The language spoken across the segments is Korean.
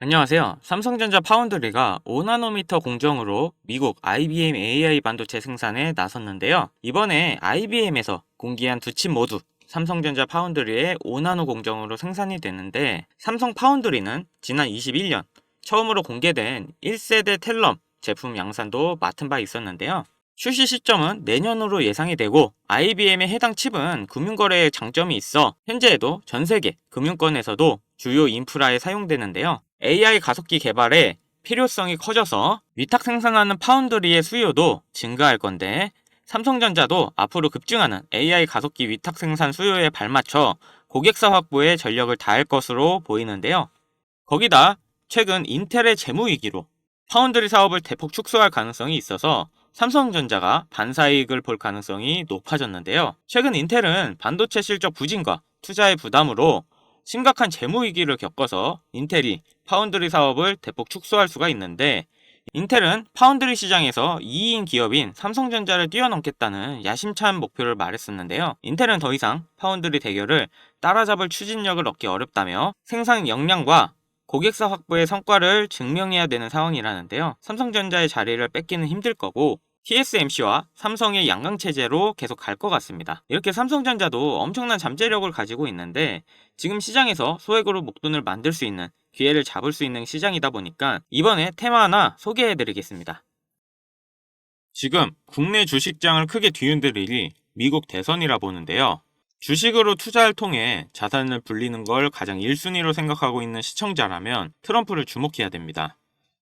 안녕하세요. 삼성전자 파운드리가 5나노미터 공정으로 미국 IBM AI 반도체 생산에 나섰는데요. 이번에 IBM에서 공개한 두 칩 모두 삼성전자 파운드리의 5나노 공정으로 생산이 됐는데, 삼성 파운드리는 지난 21년 처음으로 공개된 1세대 텔럼 제품 양산도 맡은 바 있었는데요. 출시 시점은 내년으로 예상이 되고, IBM의 해당 칩은 금융거래에 장점이 있어 현재에도 전세계 금융권에서도 주요 인프라에 사용되는데요. AI 가속기 개발에 필요성이 커져서 위탁 생산하는 파운드리의 수요도 증가할 건데, 삼성전자도 앞으로 급증하는 AI 가속기 위탁 생산 수요에 발맞춰 고객사 확보에 전력을 다할 것으로 보이는데요. 거기다 최근 인텔의 재무위기로 파운드리 사업을 대폭 축소할 가능성이 있어서 삼성전자가 반사이익을 볼 가능성이 높아졌는데요. 최근 인텔은 반도체 실적 부진과 투자의 부담으로 심각한 재무위기를 겪어서 인텔이 파운드리 사업을 대폭 축소할 수가 있는데, 인텔은 파운드리 시장에서 2인 기업인 삼성전자를 뛰어넘겠다는 야심찬 목표를 말했었는데요. 인텔은 더 이상 파운드리 대결을 따라잡을 추진력을 얻기 어렵다며 생산 역량과 고객사 확보의 성과를 증명해야 되는 상황이라는데요. 삼성전자의 자리를 뺏기는 힘들 거고, TSMC와 삼성의 양강체제로 계속 갈 것 같습니다. 이렇게 삼성전자도 엄청난 잠재력을 가지고 있는데, 지금 시장에서 소액으로 목돈을 만들 수 있는 기회를 잡을 수 있는 시장이다 보니까 이번에 테마 하나 소개해드리겠습니다. 지금 국내 주식장을 크게 뒤흔들 일이 미국 대선이라 보는데요. 주식으로 투자를 통해 자산을 불리는 걸 가장 1순위로 생각하고 있는 시청자라면 트럼프를 주목해야 됩니다.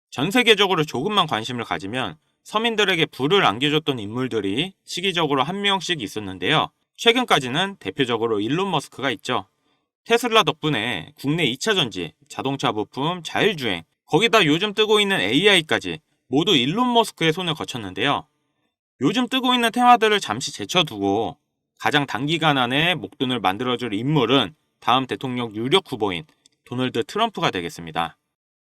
전 세계적으로 조금만 관심을 가지면 서민들에게 부를 안겨줬던 인물들이 시기적으로 한 명씩 있었는데요. 최근까지는 대표적으로 일론 머스크가 있죠. 테슬라 덕분에 국내 2차전지, 자동차 부품, 자율주행, 거기다 요즘 뜨고 있는 AI까지 모두 일론 머스크의 손을 거쳤는데요. 요즘 뜨고 있는 테마들을 잠시 제쳐두고 가장 단기간 안에 목돈을 만들어줄 인물은 다음 대통령 유력 후보인 도널드 트럼프가 되겠습니다.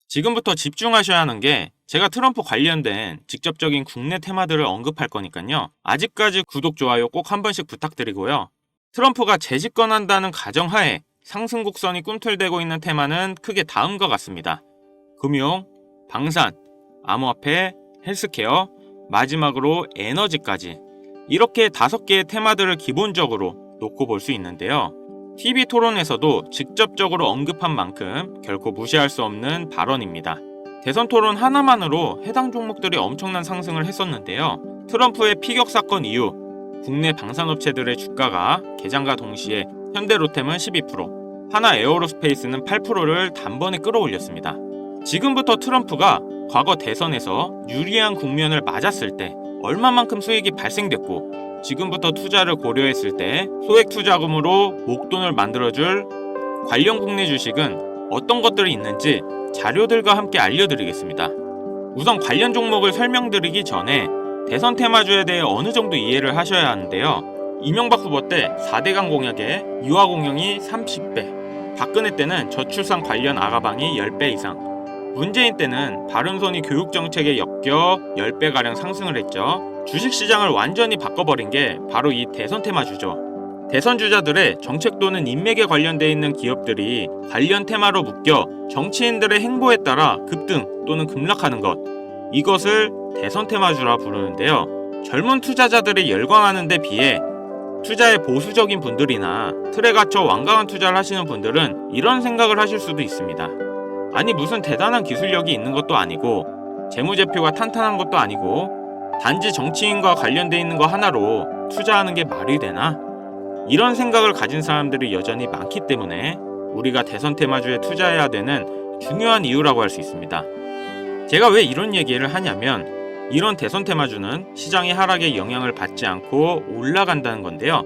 지금부터 집중하셔야 하는 게, 제가 트럼프 관련된 직접적인 국내 테마들을 언급할 거니까요. 아직까지 구독, 좋아요 꼭 한 번씩 부탁드리고요. 트럼프가 재집권한다는 가정하에 상승 곡선이 꿈틀대고 있는 테마는 크게 다음과 같습니다. 금융, 방산, 암호화폐, 헬스케어, 마지막으로 에너지까지, 이렇게 5개의 테마들을 기본적으로 놓고 볼 수 있는데요. TV 토론에서도 직접적으로 언급한 만큼 결코 무시할 수 없는 발언입니다. 대선 토론 하나만으로 해당 종목들이 엄청난 상승을 했었는데요. 트럼프의 피격 사건 이후 국내 방산업체들의 주가가 개장과 동시에 현대로템은 12%, 하나 에어로스페이스는 8%를 단번에 끌어올렸습니다. 지금부터 트럼프가 과거 대선에서 유리한 국면을 맞았을 때 얼마만큼 수익이 발생됐고, 지금부터 투자를 고려했을 때 소액 투자금으로 목돈을 만들어줄 관련 국내 주식은 어떤 것들이 있는지 자료들과 함께 알려드리겠습니다. 우선 관련 종목을 설명드리기 전에 대선 테마주에 대해 어느 정도 이해를 하셔야 하는데요. 이명박 후보 때 4대강 공약에 유아 공영이 30배, 박근혜 때는 저출산 관련 아가방이 10배 이상, 문재인 때는 바른손이 교육정책에 엮여 10배가량 상승을 했죠. 주식시장을 완전히 바꿔버린 게 바로 이 대선 테마주죠. 대선 주자들의 정책 또는 인맥에 관련되어 있는 기업들이 관련 테마로 묶여 정치인들의 행보에 따라 급등 또는 급락하는 것, 이것을 대선 테마주라 부르는데요. 젊은 투자자들이 열광하는 데 비해 투자에 보수적인 분들이나 틀에 갇혀 완강한 투자를 하시는 분들은 이런 생각을 하실 수도 있습니다. 아니, 무슨 대단한 기술력이 있는 것도 아니고 재무제표가 탄탄한 것도 아니고 단지 정치인과 관련돼 있는 거 하나로 투자하는 게 말이 되나? 이런 생각을 가진 사람들이 여전히 많기 때문에 우리가 대선 테마주에 투자해야 되는 중요한 이유라고 할 수 있습니다. 제가 왜 이런 얘기를 하냐면, 이런 대선 테마주는 시장의 하락에 영향을 받지 않고 올라간다는 건데요.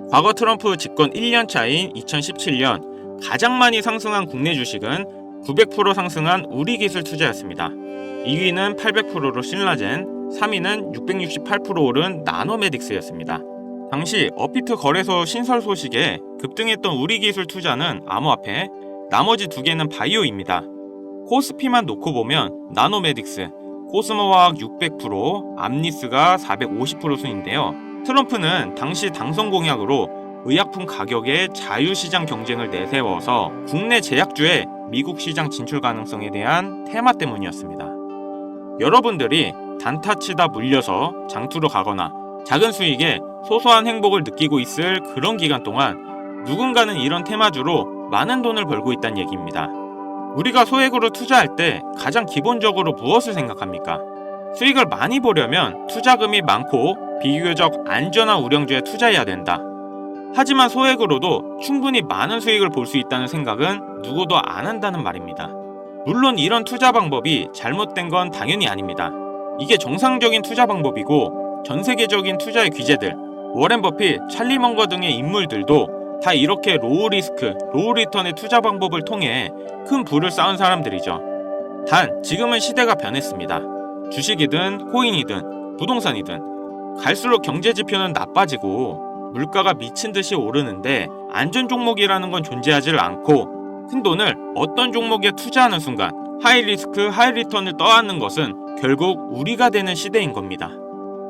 과거 트럼프 집권 1년 차인 2017년 가장 많이 상승한 국내 주식은 900% 상승한 우리기술 투자였습니다. 2위는 800%로 신라젠, 3위는 668% 오른 나노메딕스였습니다. 당시 업비트 거래소 신설 소식에 급등했던 우리기술 투자는 암호화폐, 나머지 2개는 바이오입니다. 코스피만 놓고 보면 나노메딕스, 코스모화학 600%, 암리스가 450% 순인데요. 트럼프는 당시 당선 공약으로 의약품 가격의 자유시장 경쟁을 내세워서 국내 제약주의 미국 시장 진출 가능성에 대한 테마 때문이었습니다. 여러분들이 단타 치다 물려서 장투로 가거나 작은 수익에 소소한 행복을 느끼고 있을 그런 기간 동안 누군가는 이런 테마주로 많은 돈을 벌고 있다는 얘기입니다. 우리가 소액으로 투자할 때 가장 기본적으로 무엇을 생각합니까? 수익을 많이 보려면 투자금이 많고 비교적 안전한 우량주에 투자해야 된다. 하지만 소액으로도 충분히 많은 수익을 볼 수 있다는 생각은 누구도 안 한다는 말입니다. 물론 이런 투자 방법이 잘못된 건 당연히 아닙니다. 이게 정상적인 투자 방법이고 전 세계적인 투자의 귀재들, 워렌 버핏, 찰리 먼거 등의 인물들도 다 이렇게 로우 리스크, 로우 리턴의 투자 방법을 통해 큰 부를 쌓은 사람들이죠. 단 지금은 시대가 변했습니다. 주식이든 코인이든 부동산이든 갈수록 경제 지표는 나빠지고 물가가 미친 듯이 오르는데 안전 종목이라는 건 존재하지 않고 큰돈을 어떤 종목에 투자하는 순간 하이 리스크 하이 리턴을 떠안는 것은 결국 우리가 되는 시대인 겁니다.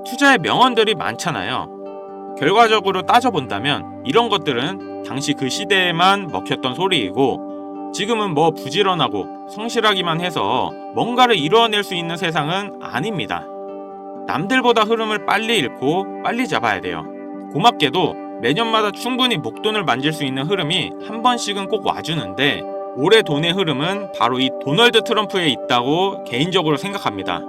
투자의 명언들이 많잖아요. 결과적으로 따져본다면 이런 것들은 당시 그 시대에만 먹혔던 소리이고 지금은 뭐 부지런하고 성실하기만 해서 뭔가를 이루어낼 수 있는 세상은 아닙니다. 남들보다 흐름을 빨리 읽고 빨리 잡아야 돼요. 고맙게도 매년마다 충분히 목돈을 만질 수 있는 흐름이 한 번씩은 꼭 와주는데 올해 돈의 흐름은 바로 이 도널드 트럼프에 있다고 개인적으로 생각합니다.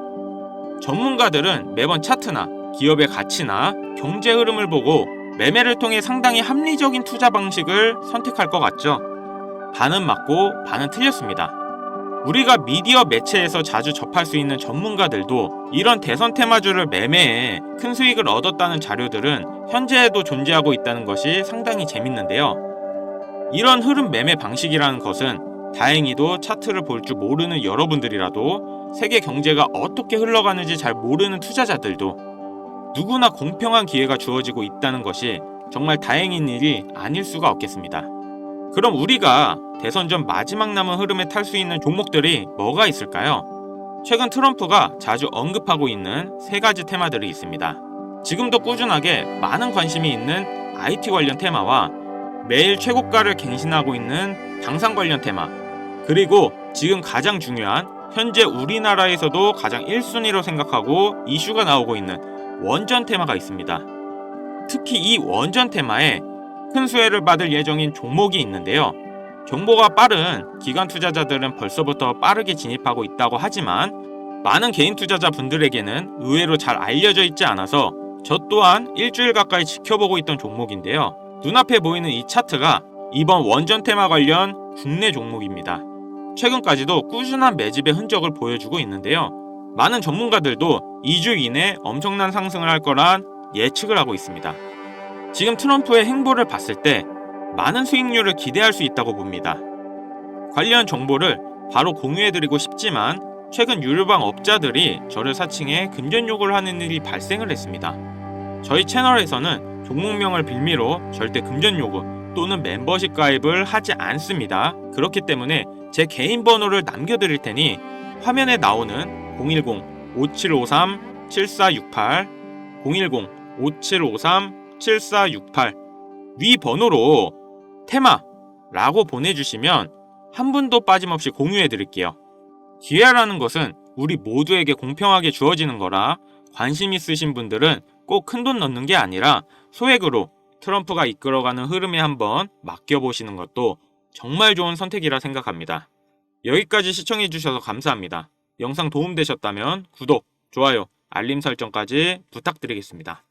전문가들은 매번 차트나 기업의 가치나 경제 흐름을 보고 매매를 통해 상당히 합리적인 투자 방식을 선택할 것 같죠. 반은 맞고 반은 틀렸습니다. 우리가 미디어 매체에서 자주 접할 수 있는 전문가들도 이런 대선 테마주를 매매해 큰 수익을 얻었다는 자료들은 현재에도 존재하고 있다는 것이 상당히 재밌는데요. 이런 흐름 매매 방식이라는 것은 다행히도 차트를 볼 줄 모르는 여러분들이라도 세계 경제가 어떻게 흘러가는지 잘 모르는 투자자들도 누구나 공평한 기회가 주어지고 있다는 것이 정말 다행인 일이 아닐 수가 없겠습니다. 그럼 우리가 대선 전 마지막 남은 흐름에 탈 수 있는 종목들이 뭐가 있을까요? 최근 트럼프가 자주 언급하고 있는 3가지 테마들이 있습니다. 지금도 꾸준하게 많은 관심이 있는 IT 관련 테마와 매일 최고가를 갱신하고 있는 당산 관련 테마, 그리고 지금 가장 중요한 현재 우리나라에서도 가장 1순위로 생각하고 이슈가 나오고 있는 원전 테마가 있습니다. 특히 이 원전 테마에 큰 수혜를 받을 예정인 종목이 있는데요. 정보가 빠른 기관 투자자들은 벌써부터 빠르게 진입하고 있다고 하지만 많은 개인 투자자분들에게는 의외로 잘 알려져 있지 않아서 저 또한 일주일 가까이 지켜보고 있던 종목인데요. 눈앞에 보이는 이 차트가 이번 원전 테마 관련 국내 종목입니다. 최근까지도 꾸준한 매집의 흔적을 보여주고 있는데요. 많은 전문가들도 2주 이내 엄청난 상승을 할 거란 예측을 하고 있습니다. 지금 트럼프의 행보를 봤을 때 많은 수익률을 기대할 수 있다고 봅니다. 관련 정보를 바로 공유해드리고 싶지만 최근 유료방 업자들이 저를 사칭해 금전 요구를 하는 일이 발생을 했습니다. 저희 채널에서는 종목명을 빌미로 절대 금전 요구 또는 멤버십 가입을 하지 않습니다. 그렇기 때문에 제 개인 번호를 남겨드릴 테니 화면에 나오는 010-5753-7468 010-5753-7468 위 번호로 테마라고 보내주시면 한 분도 빠짐없이 공유해드릴게요. 기회라는 것은 우리 모두에게 공평하게 주어지는 거라 관심 있으신 분들은 꼭 큰돈 넣는 게 아니라 소액으로 트럼프가 이끌어가는 흐름에 한번 맡겨보시는 것도 정말 좋은 선택이라 생각합니다. 여기까지 시청해주셔서 감사합니다. 영상 도움되셨다면 구독, 좋아요, 알림 설정까지 부탁드리겠습니다.